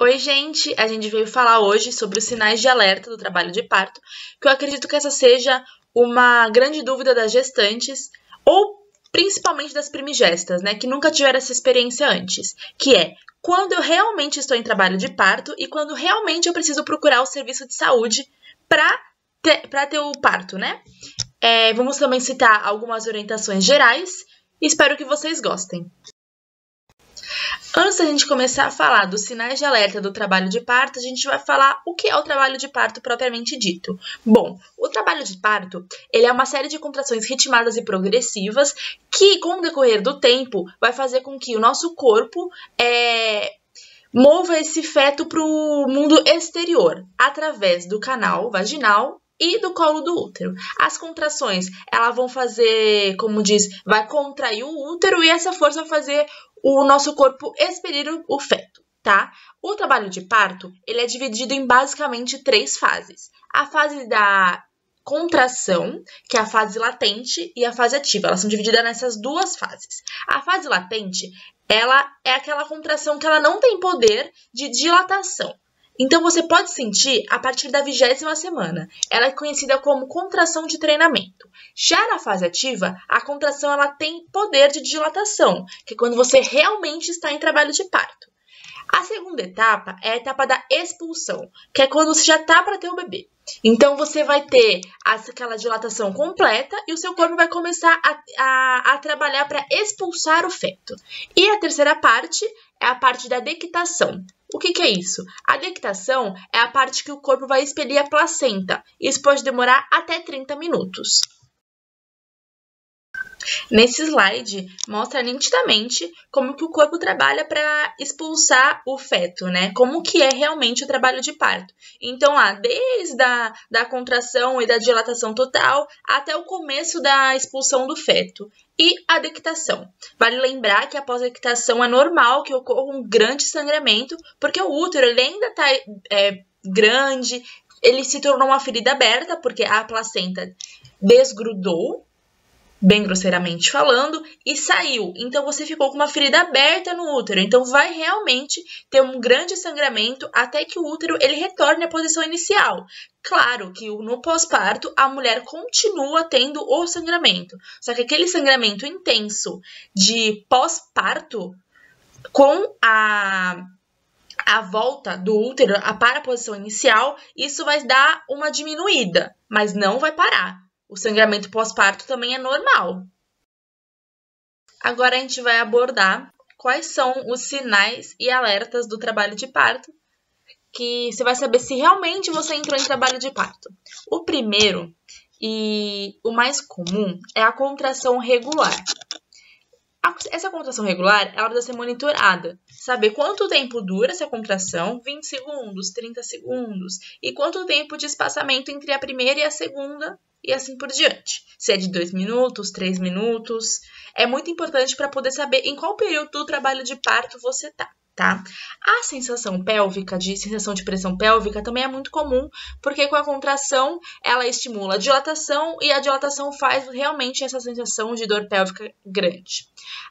Oi, gente! A gente veio falar hoje sobre os sinais de alerta do trabalho de parto, que eu acredito que essa seja uma grande dúvida das gestantes, ou principalmente das primigestas, né, que nunca tiveram essa experiência antes, que é quando eu realmente estou em trabalho de parto e quando realmente eu preciso procurar o serviço de saúde para ter o parto, né? Vamos também citar algumas orientações gerais e espero que vocês gostem. Antes da gente começar a falar dos sinais de alerta do trabalho de parto, a gente vai falar o que é o trabalho de parto propriamente dito. Bom, o trabalho de parto, ele é uma série de contrações ritmadas e progressivas que, com o decorrer do tempo, vai fazer com que o nosso corpo mova esse feto para o mundo exterior, através do canal vaginal e do colo do útero. As contrações, elas vão fazer, como diz, vai contrair o útero e essa força vai fazer o nosso corpo expelir o feto, tá? O trabalho de parto, ele é dividido em basicamente 3 fases. A fase da contração, que é a fase latente, e a fase ativa. Elas são divididas nessas 2 fases. A fase latente, ela é aquela contração que ela não tem poder de dilatação. Então, você pode sentir a partir da 20ª semana. Ela é conhecida como contração de treinamento. Já na fase ativa, a contração ela tem poder de dilatação, que é quando você realmente está em trabalho de parto. A segunda etapa é a etapa da expulsão, que é quando você já está para ter o bebê. Então, você vai ter aquela dilatação completa e o seu corpo vai começar a trabalhar para expulsar o feto. E a terceira parte é a parte da dectação. O que é isso? A dectação é a parte que o corpo vai expelir a placenta. Isso pode demorar até 30 minutos. Nesse slide, mostra nitidamente como que o corpo trabalha para expulsar o feto, né? Como que é realmente o trabalho de parto. Então, desde a contração e da dilatação total até o começo da expulsão do feto. E a dectação. Vale lembrar que após a dectação é normal que ocorra um grande sangramento, porque o útero ele ainda está grande, ele se tornou uma ferida aberta, porque a placenta desgrudou, bem grosseiramente falando, e saiu. Então, você ficou com uma ferida aberta no útero. Então, vai realmente ter um grande sangramento até que o útero ele retorne à posição inicial. Claro que no pós-parto, a mulher continua tendo o sangramento. Só que aquele sangramento intenso de pós-parto, com a volta do útero para a posição inicial, isso vai dar uma diminuída, mas não vai parar. O sangramento pós-parto também é normal. Agora a gente vai abordar quais são os sinais e alertas do trabalho de parto, que você vai saber se realmente você entrou em trabalho de parto. O primeiro e o mais comum é a contração regular. Essa contração regular, ela precisa ser monitorada. Saber quanto tempo dura essa contração, 20 segundos, 30 segundos, e quanto tempo de espaçamento entre a primeira e a segunda, e assim por diante. Se é de 2 minutos, 3 minutos. É muito importante para poder saber em qual período do trabalho de parto você está. Tá? A sensação pélvica, sensação de pressão pélvica, também é muito comum, porque com a contração ela estimula a dilatação e a dilatação faz realmente essa sensação de dor pélvica grande.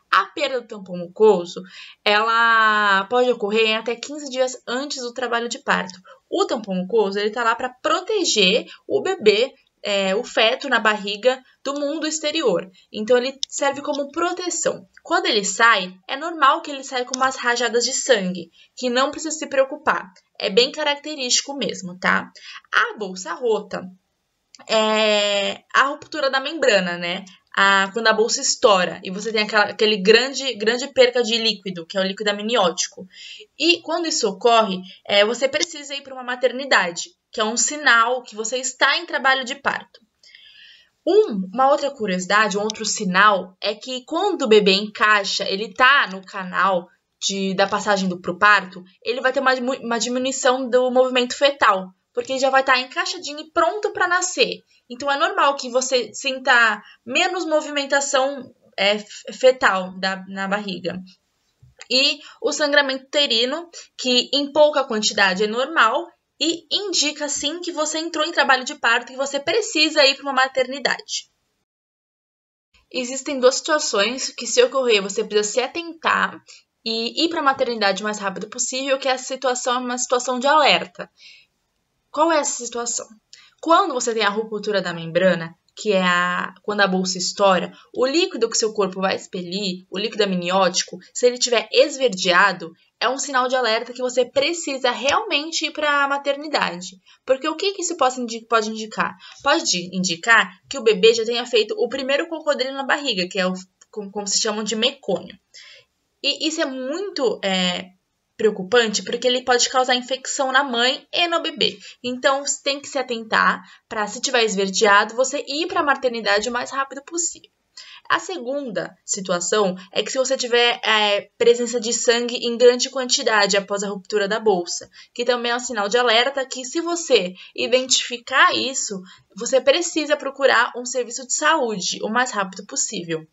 A perda do tampão mucoso, ela pode ocorrer em até 15 dias antes do trabalho de parto. O tampão mucoso, ele está lá para proteger o bebê, o feto na barriga do mundo exterior. Então, ele serve como proteção. Quando ele sai, é normal que ele saia com umas rajadas de sangue, que não precisa se preocupar. É bem característico mesmo, tá? A bolsa rota é a ruptura da membrana, né? Quando a bolsa estoura e você tem aquele grande perca de líquido, que é o líquido amniótico. E quando isso ocorre, você precisa ir para uma maternidade, que é um sinal que você está em trabalho de parto. Uma outra curiosidade, um outro sinal, é que quando o bebê encaixa, ele está no canal da passagem pro parto, ele vai ter uma diminuição do movimento fetal, porque ele já vai estar encaixadinho e pronto para nascer. Então, é normal que você sinta menos movimentação fetal na barriga. E o sangramento uterino, que em pouca quantidade é normal, e indica, sim, que você entrou em trabalho de parto e que você precisa ir para uma maternidade. Existem 2 situações que, se ocorrer, você precisa se atentar e ir para a maternidade o mais rápido possível, que essa situação é uma situação de alerta. Qual é essa situação? Quando você tem a ruptura da membrana, que é quando a bolsa estoura, o líquido que seu corpo vai expelir, o líquido amniótico, se ele estiver esverdeado, é um sinal de alerta que você precisa realmente ir para a maternidade. Porque o que isso pode indicar? Pode indicar que o bebê já tenha feito o primeiro cocodrilo na barriga, que é como se chamam de mecônio. E isso é muito preocupante porque ele pode causar infecção na mãe e no bebê. Então, você tem que se atentar para, se tiver esverdeado, você ir para a maternidade o mais rápido possível. A segunda situação é que se você tiver presença de sangue em grande quantidade após a ruptura da bolsa, que também é um sinal de alerta que, se você identificar isso, você precisa procurar um serviço de saúde o mais rápido possível.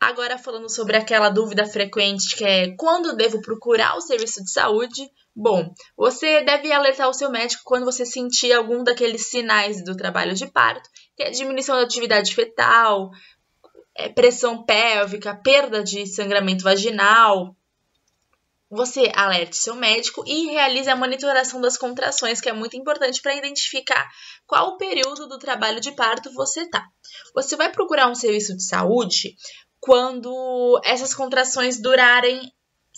Agora, falando sobre aquela dúvida frequente que é quando devo procurar o serviço de saúde, bom, você deve alertar o seu médico quando você sentir algum daqueles sinais do trabalho de parto, que é diminuição da atividade fetal, pressão pélvica, perda de sangramento vaginal. Você alerte seu médico e realize a monitoração das contrações, que é muito importante para identificar qual período do trabalho de parto você está. Você vai procurar um serviço de saúde quando essas contrações durarem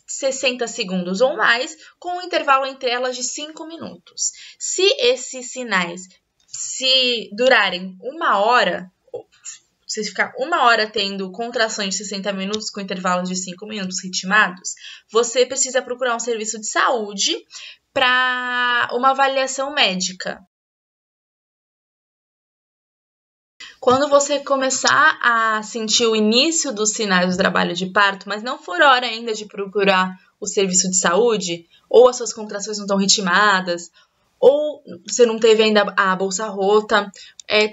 60 segundos ou mais, com um intervalo entre elas de 5 minutos. Se esses sinais durarem 1 hora, se ficar 1 hora tendo contrações de 60 minutos com intervalos de 5 minutos ritmados, você precisa procurar um serviço de saúde para uma avaliação médica. Quando você começar a sentir o início dos sinais do trabalho de parto, mas não for hora ainda de procurar o serviço de saúde, ou as suas contrações não estão ritmadas, ou você não teve ainda a bolsa rota,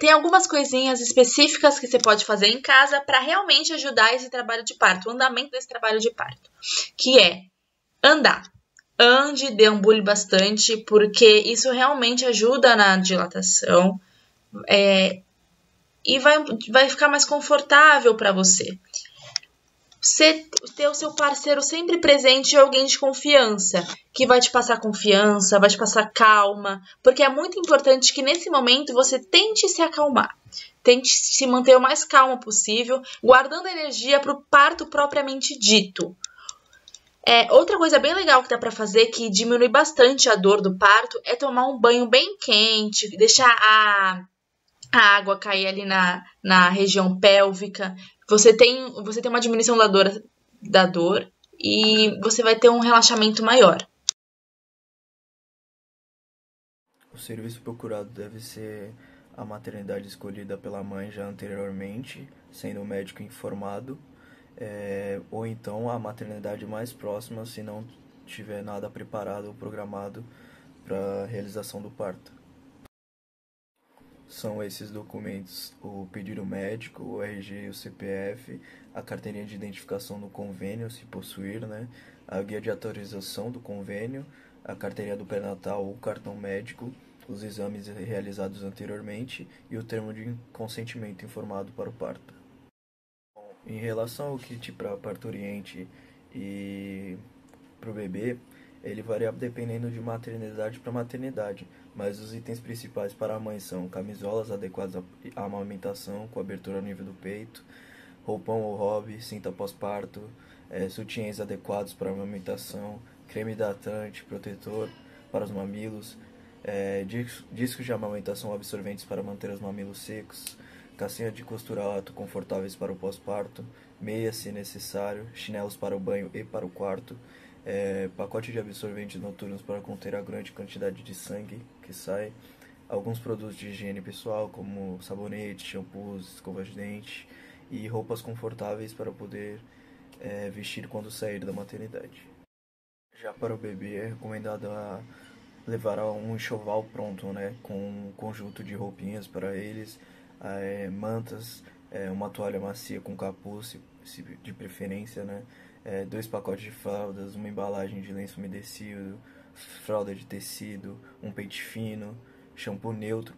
tem algumas coisinhas específicas que você pode fazer em casa para realmente ajudar esse trabalho de parto, o andamento desse trabalho de parto, que é andar. Ande, deambule bastante, porque isso realmente ajuda na dilatação, e vai ficar mais confortável para você. Você ter o seu parceiro sempre presente e alguém de confiança, que vai te passar confiança, vai te passar calma, porque é muito importante que nesse momento você tente se acalmar, tente se manter o mais calmo possível, guardando energia para o parto propriamente dito. Outra coisa bem legal que dá para fazer, que diminui bastante a dor do parto, é tomar um banho bem quente, deixar a água cair ali na região pélvica. Você tem uma diminuição da dor e você vai ter um relaxamento maior. O serviço procurado deve ser a maternidade escolhida pela mãe já anteriormente, sendo o médico informado, ou então a maternidade mais próxima, se não tiver nada preparado ou programado para a realização do parto. São esses documentos: o pedido médico, o RG e o CPF, a carteirinha de identificação do convênio, se possuir, né? A guia de autorização do convênio, a carteirinha do pré-natal ou cartão médico, os exames realizados anteriormente e o termo de consentimento informado para o parto. Em relação ao kit para parturiente e para o bebê, ele varia dependendo de maternidade para maternidade, mas os itens principais para a mãe são camisolas adequadas à amamentação, com abertura ao nível do peito, roupão ou hobby, cinta pós-parto, sutiãs adequados para a amamentação, creme hidratante, protetor para os mamilos, discos de amamentação absorventes para manter os mamilos secos, calcinha de costura alto confortáveis para o pós-parto, meias se necessário, chinelos para o banho e para o quarto, pacote de absorventes noturnos para conter a grande quantidade de sangue que sai, alguns produtos de higiene pessoal como sabonete, shampoos, escovas de dente e roupas confortáveis para poder vestir quando sair da maternidade. Já para o bebê é recomendado levar um enxoval pronto, né, com um conjunto de roupinhas para eles, mantas, uma toalha macia com capuz, de preferência, né, 2 pacotes de fraldas, uma embalagem de lenço umedecido, fralda de tecido, um pente fino, shampoo neutro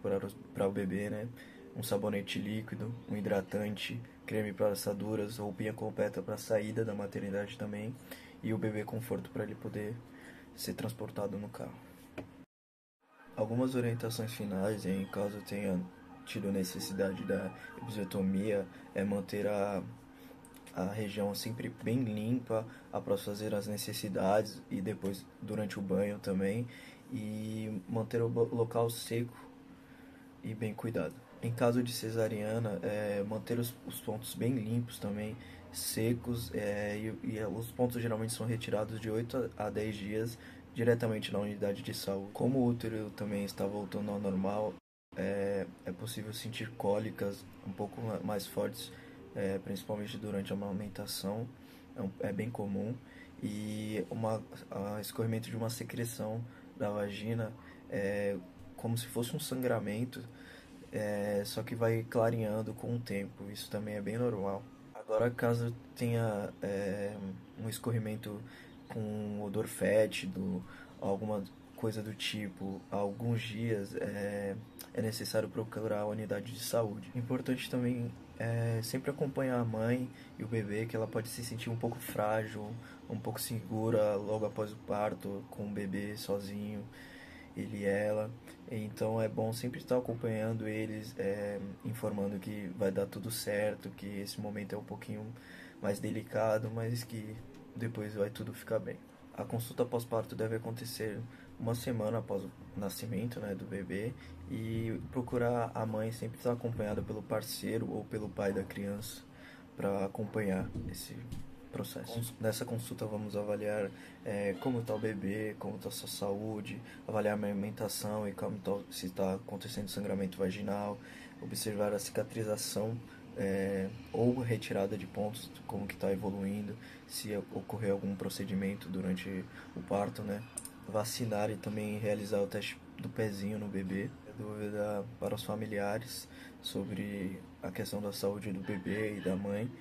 para o bebê, né, um sabonete líquido, um hidratante, creme para assaduras, roupinha completa para saída da maternidade também, e o bebê conforto para ele poder ser transportado no carro. Algumas orientações finais, em caso tenha tido necessidade da episiotomia, é manter a região sempre bem limpa após fazer as necessidades e depois durante o banho também, e manter o local seco e bem cuidado. Em caso de cesariana, manter os pontos bem limpos também, secos, e os pontos geralmente são retirados de 8 a 10 dias diretamente na unidade de saúde. Como o útero também está voltando ao normal, é possível sentir cólicas um pouco mais fortes, principalmente durante a amamentação, é bem comum, e escorrimento de uma secreção da vagina, como se fosse um sangramento, só que vai clareando com o tempo, isso também é bem normal. Agora, caso tenha um escorrimento com odor fétido, alguma coisa do tipo, há alguns dias, é necessário procurar a unidade de saúde. Importante também é sempre acompanhar a mãe e o bebê, que ela pode se sentir um pouco frágil, um pouco segura logo após o parto, com o bebê sozinho, ele e ela. Então é bom sempre estar acompanhando eles, informando que vai dar tudo certo, que esse momento é um pouquinho mais delicado, mas que depois vai tudo ficar bem. A consulta pós-parto deve acontecer uma semana após o nascimento, né, do bebê, e procurar a mãe sempre estar acompanhada pelo parceiro ou pelo pai da criança para acompanhar esse processo. Nessa consulta vamos avaliar como está o bebê, como está a sua saúde, avaliar a alimentação e como se está acontecendo sangramento vaginal, observar a cicatrização ou retirada de pontos, como que está evoluindo, se ocorrer algum procedimento durante o parto, né? Vacinar e também realizar o teste do pezinho no bebê. Dúvida para os familiares sobre a questão da saúde do bebê e da mãe,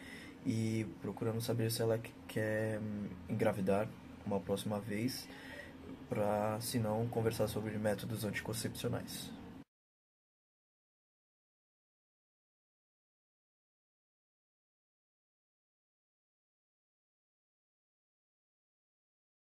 e procurando saber se ela quer engravidar uma próxima vez, para, se não, conversar sobre métodos anticoncepcionais.